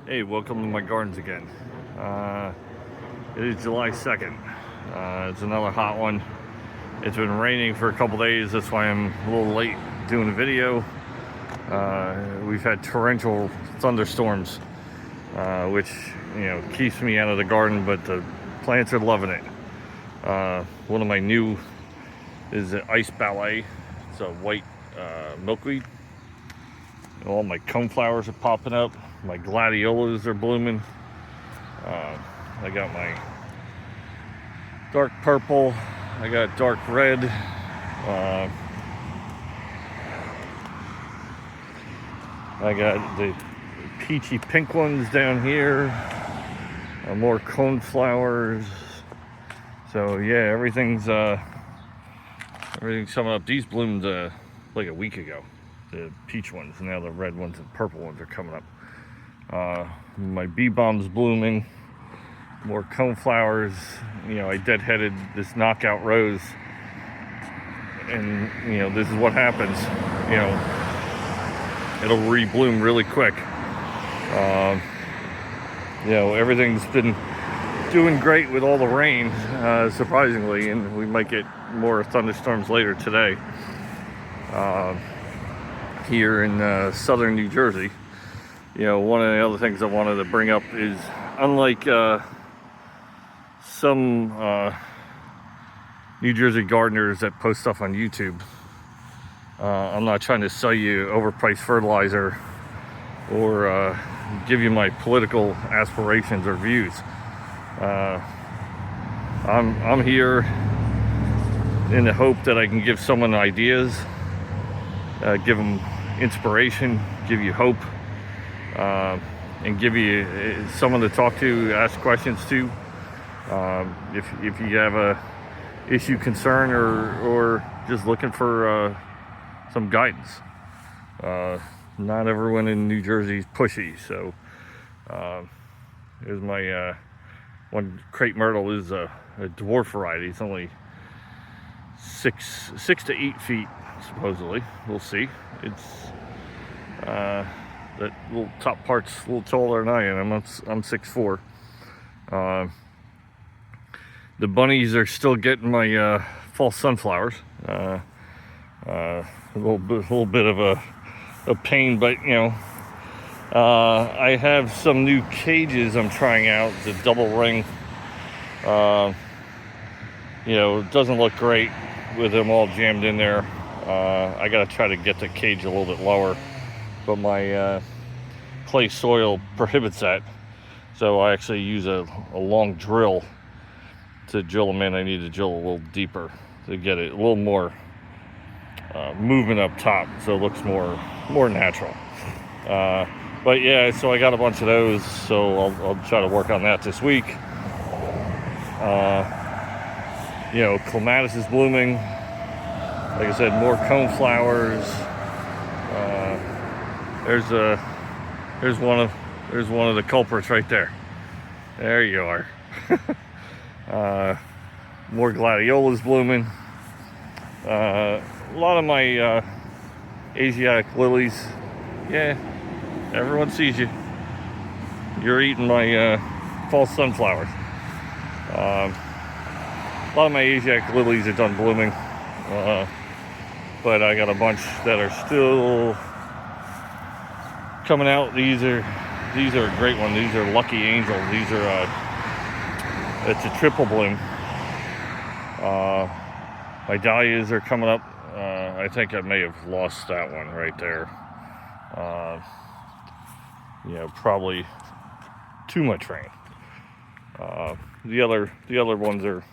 Hey, welcome to my gardens again. It is July 2nd. It's another hot one. It's been raining for a couple days, that's why I'm a little late doing the video. We've had torrential thunderstorms, which keeps me out of the garden, but the plants are loving it. One of my new is the Ice Ballet. It's a white milkweed. All my coneflowers are popping up. My gladiolas are blooming. I got my dark purple. I got dark red. I got the peachy pink ones down here. More coneflowers. So yeah, everything's coming up. These bloomed like a week ago. The peach ones. Now the red ones and purple ones are coming up. My bee bomb's blooming. More coneflowers. I deadheaded this knockout rose, and this is what happens. It'll rebloom really quick. Everything's been doing great with all the rain, surprisingly, and we might get more thunderstorms later today here in southern New Jersey. One of the other things I wanted to bring up is, unlike some New Jersey gardeners that post stuff on YouTube, I'm not trying to sell you overpriced fertilizer or give you my political aspirations or views. I'm here in the hope that I can give someone ideas, give them inspiration, give you hope, and give you someone to talk to, ask questions to. If you have a issue, concern, or just looking for some guidance. Not everyone in New Jersey is pushy, so here's my one crepe myrtle is a dwarf variety. It's only 6 to 8 feet supposedly. We'll see. It's that little top part's a little taller than I am. I'm 6'4". The bunnies are still getting my false sunflowers. A little bit of a pain, but I have some new cages I'm trying out. The double ring. It doesn't look great with them all jammed in there. I gotta try to get the cage a little bit lower, but my clay soil prohibits that, so I actually use a long drill to drill them in. I need to drill a little deeper to get it a little more movement up top, so it looks more natural. But yeah, so I got a bunch of those, so I'll try to work on that this week. Clematis is blooming. Like I said, more coneflowers. There's one of the culprits right there. There you are. More gladiolas blooming. A lot of my Asiatic lilies. Yeah, everyone sees you. You're eating my false sunflowers. A lot of my Asiatic lilies are done blooming, but I got a bunch that are still coming out. These are a great one. These are Lucky Angel. These are it's a triple bloom. My dahlias are coming up. I think I may have lost that one right there. Probably too much rain. The other ones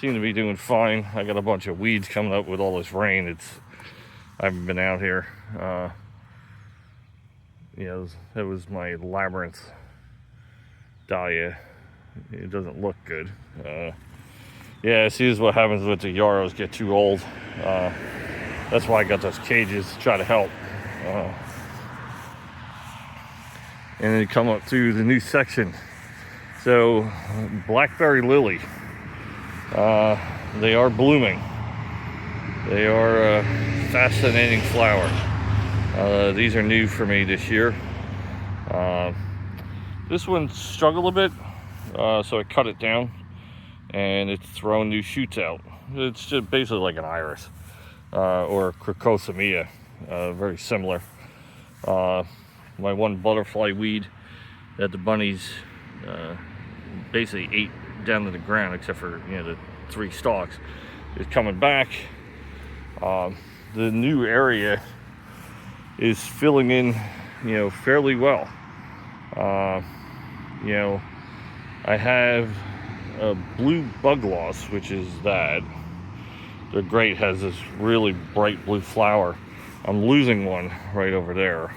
seem to be doing fine. I got a bunch of weeds coming up with all this rain. I haven't been out here. That was my labyrinth dahlia. It doesn't look good. See, this is what happens with the yarrows get too old. That's why I got those cages to try to help. And then come up through the new section. So, blackberry lily. They are blooming. They are a fascinating flower. These are new for me this year. This one struggled a bit, so I cut it down, and it's throwing new shoots out. It's just basically like an iris or crocosomia, very similar. My one butterfly weed that the bunnies basically ate down to the ground, except for the 3 stalks, is coming back. The new area is filling in, fairly well. I have a blue bug loss, which is that. They're great, has this really bright blue flower. I'm losing one right over there.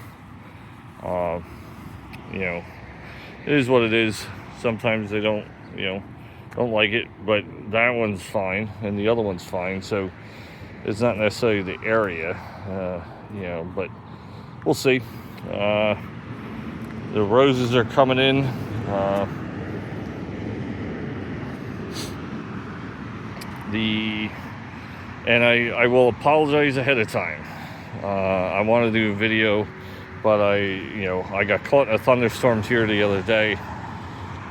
It is what it is. Sometimes they don't like it, but that one's fine and the other one's fine. So it's not necessarily the area, but we'll see. The roses are coming in. And I will apologize ahead of time. I want to do a video, but I got caught in a thunderstorm here the other day.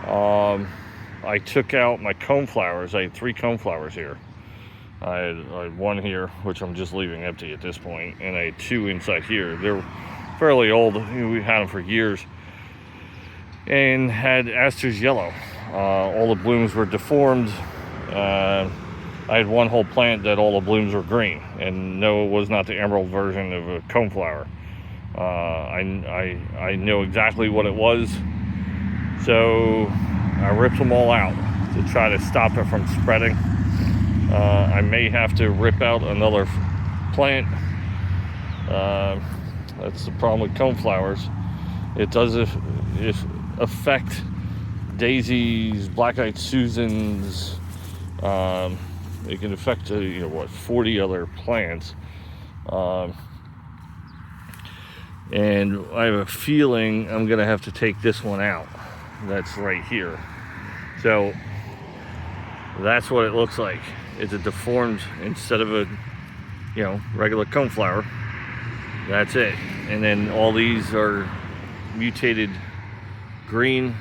I took out my coneflowers. I had 3 coneflowers here. I had 1 here, which I'm just leaving empty at this point, and I had 2 inside here. They're fairly old. We had them for years, and had Astor's yellow. All the blooms were deformed. I had 1 whole plant that all the blooms were green, and no, it was not the emerald version of a coneflower. I know exactly what it was, so I ripped them all out to try to stop it from spreading. I may have to rip out another plant. That's the problem with coneflowers. It does affect daisies, black-eyed Susans. It can affect 40 other plants. And I have a feeling I'm gonna have to take this one out. That's right here. So that's what it looks like. It's a deformed, instead of a regular coneflower. That's it. And then all these are mutated green,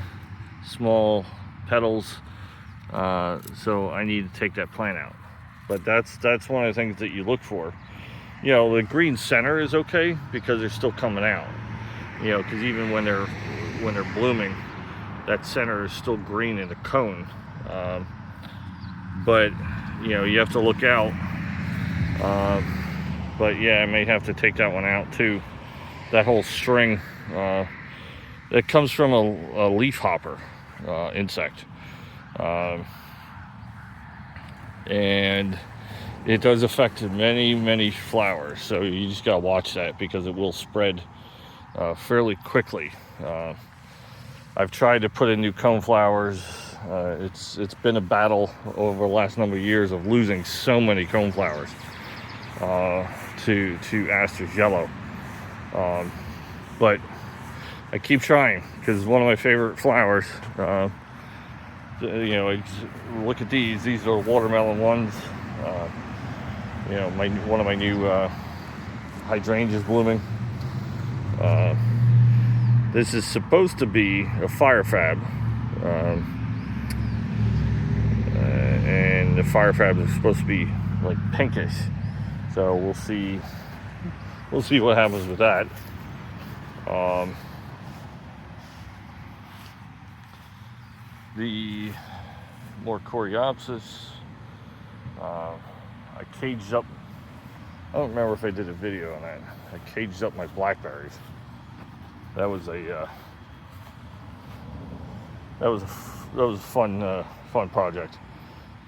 small petals. So I need to take that plant out. But that's one of the things that you look for. The green center is okay because they're still coming out. Because even when they're blooming, that center is still green in the cone. But you have to look out. But yeah, I may have to take that one out too. That whole string, that comes from a leaf hopper insect. And it does affect many flowers, so you just gotta watch that because it will spread fairly quickly. I've tried to put in new coneflowers. It's been a battle over the last number of years of losing so many coneflowers to Astor's yellow. But I keep trying because it's one of my favorite flowers. Look at these. These are watermelon ones. One of my new hydrangeas blooming. This is supposed to be a firefab, and the firefab is supposed to be like pinkish. So we'll see what happens with that. The more coreopsis. I caged up. I don't remember if I did a video on that. I caged up my blackberries. That was a fun project.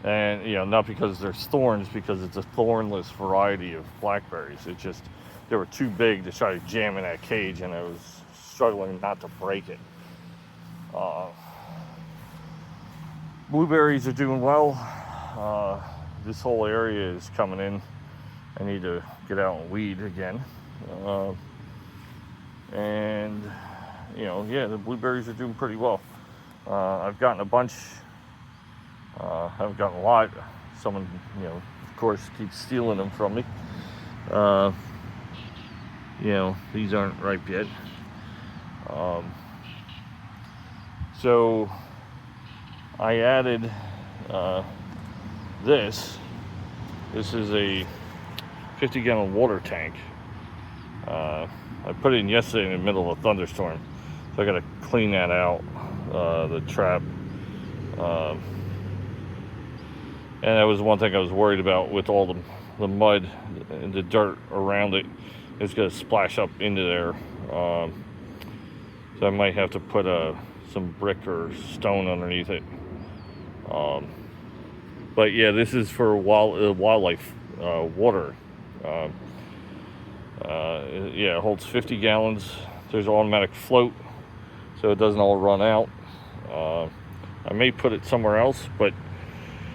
And not because there's thorns, because it's a thornless variety of blackberries. It just, they were too big to try to jam in that cage, and I was struggling not to break it. Blueberries are doing well. This whole area is coming in. I need to get out and weed again. The blueberries are doing pretty well. I've gotten a bunch. Haven't gotten a lot. Someone, of course, keeps stealing them from me. These aren't ripe yet. So I added this. This is a 50-gallon water tank. I put it in yesterday in the middle of a thunderstorm, so I got to clean that out, the trap. And that was one thing I was worried about with all the mud and the dirt around it. It's going to splash up into there. So I might have to put some brick or stone underneath it. But yeah, this is for wildlife water. Yeah, it holds 50 gallons. There's automatic float, so it doesn't all run out. I may put it somewhere else, but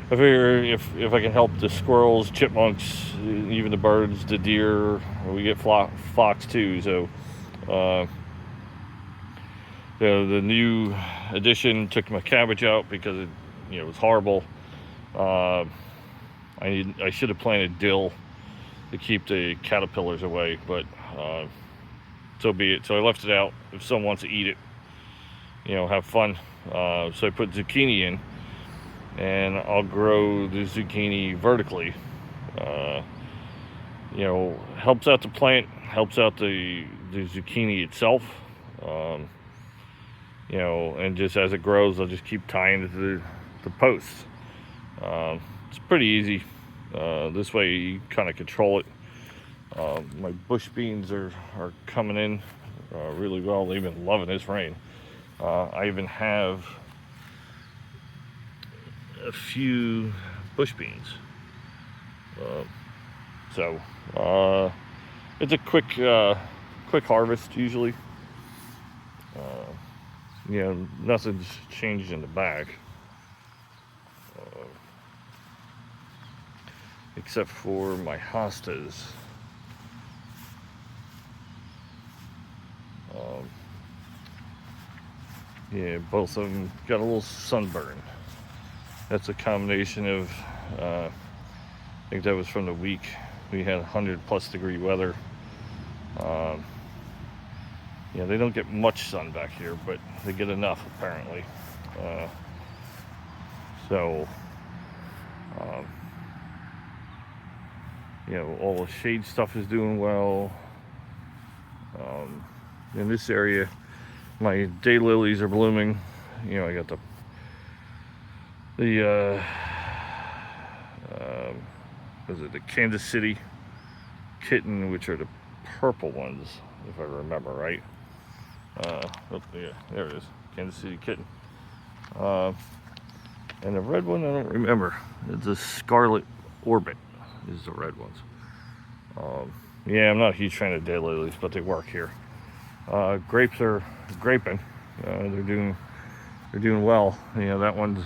I figure if I can help the squirrels, chipmunks, even the birds, the deer, we get fox too. So the new addition took my cabbage out because it was horrible. I should have planted dill to keep the caterpillars away, but so be it. So I left it out. If someone wants to eat it, have fun. So I put zucchini in, and I'll grow the zucchini vertically. Helps out the plant, helps out the zucchini itself. And just as it grows, I'll just keep tying it to the posts. It's pretty easy. This way you kind of control it. My bush beans are coming in really well. They've been loving this rain. I even have a few bush beans. So it's a quick harvest usually. Nothing's changed in the bag. Except for my hostas. Both of them got a little sunburn. That's a combination of, I think that was from the week. We had 100+ degree weather. They don't get much sun back here, but they get enough apparently. All the shade stuff is doing well. In this area, my daylilies are blooming. I got the Kansas City kitten, which are the purple ones, if I remember right. There it is, Kansas City kitten. And the red one, I don't remember. It's a Scarlet Orbit. These are the red ones. I'm not a huge fan of daylilies, but they work here. Grapes are graping. They're doing well. That one's,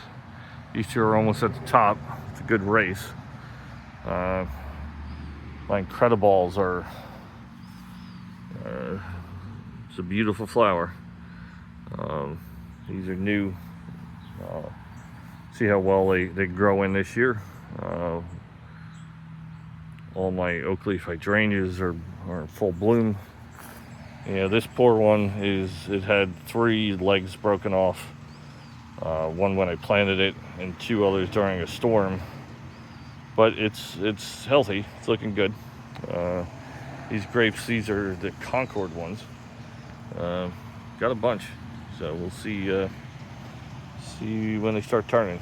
these two are almost at the top. It's a good race. My Incrediballs are it's a beautiful flower. These are new. See how well they grow in this year. All my oak leaf hydrangeas are in full bloom. This poor one it had 3 legs broken off. One when I planted it, and 2 others during a storm. But it's healthy. It's looking good. These grapes, these are the Concord ones. Got a bunch, so we'll see when they start turning.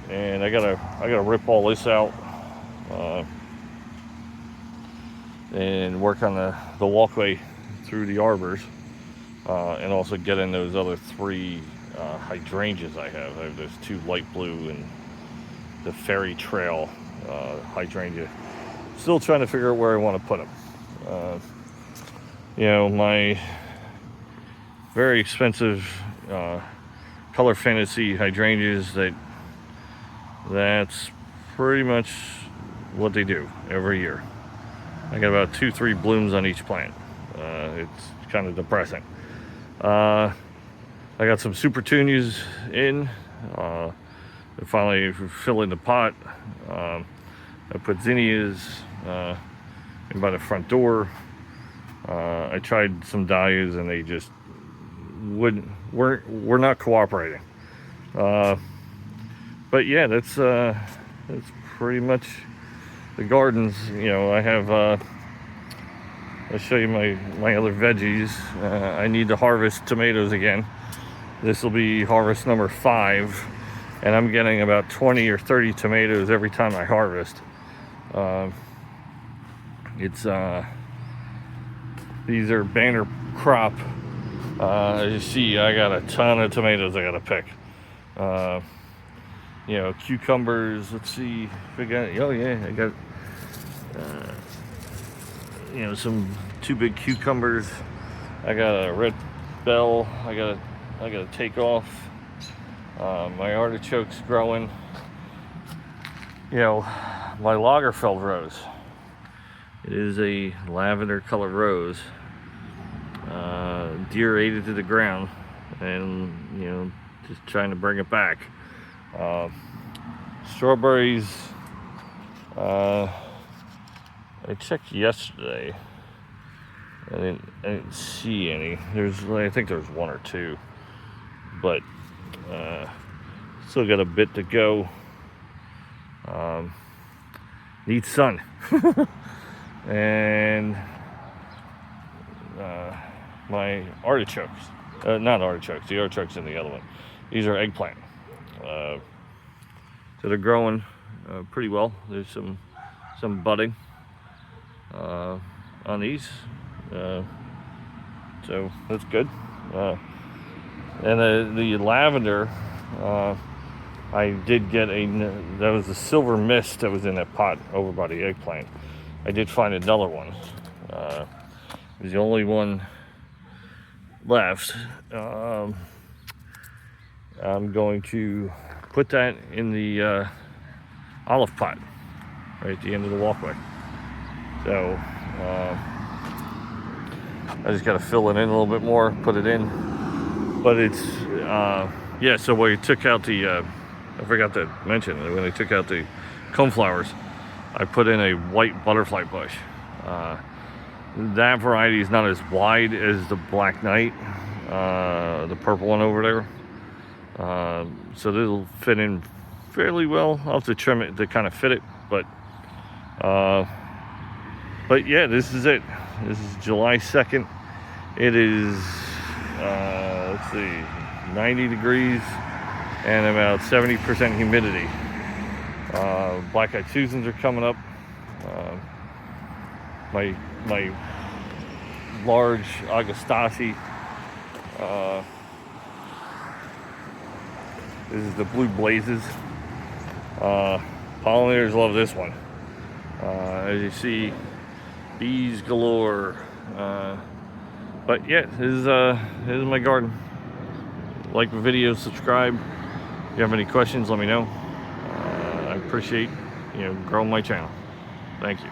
And I gotta rip all this out. And work on the walkway through the arbors, and also get in those other 3 hydrangeas I have. I have those 2 light blue and the Fairy Trail hydrangea. Still trying to figure out where I want to put them. My very expensive Color Fantasy hydrangeas, that's pretty much what they do every year. I got about 2-3 blooms on each plant. It's kind of depressing. I got some super petunias in. They're finally filling the pot. I put zinnias in by the front door. I tried some dahlias and they just we're not cooperating. But yeah, that's pretty much the gardens. You know, I have. I'll show you my other veggies. I need to harvest tomatoes again. This will be harvest number 5, and I'm getting about 20 or 30 tomatoes every time I harvest. These are banner crop. As you see, I got a ton of tomatoes I gotta pick. You know, cucumbers. Let's see if I got. Oh yeah, I got. You know, 2 big cucumbers. I got a red bell. I gotta take off. My artichokes growing. You know, my Lagerfeld rose. It is a lavender colored rose. Deer ate it to the ground, and you know, just trying to bring it back. Strawberries. I checked yesterday. I didn't see any. I think there's 1 or 2, but still got a bit to go. Need sun. And my artichokes, not artichokes, the artichokes in the other one. These are eggplant. So they're growing pretty well. There's some budding on these. So that's good. And the lavender, I did get that was the silver mist that was in that pot over by the eggplant. I did find another one. It was the only one left. I'm going to put that in the olive pot right at the end of the walkway. So I just got to fill it in a little bit more, put it in. But it's yeah. So when we took out the I forgot to mention that when I took out the coneflowers, I put in a white butterfly bush. That variety is not as wide as the Black Knight, the purple one over there. So this will fit in fairly well. I'll have to trim it to kind of fit it, but yeah, this is it. This is July 2nd. It is let's see, 90 degrees and about 70% humidity. Black-eyed Susans are coming up. My large Agostasi. This is the Blue Blazes. Pollinators love this one. As you see, bees galore. But yeah, this is my garden. Like the video, subscribe. If you have any questions, let me know. I appreciate growing my channel. Thank you.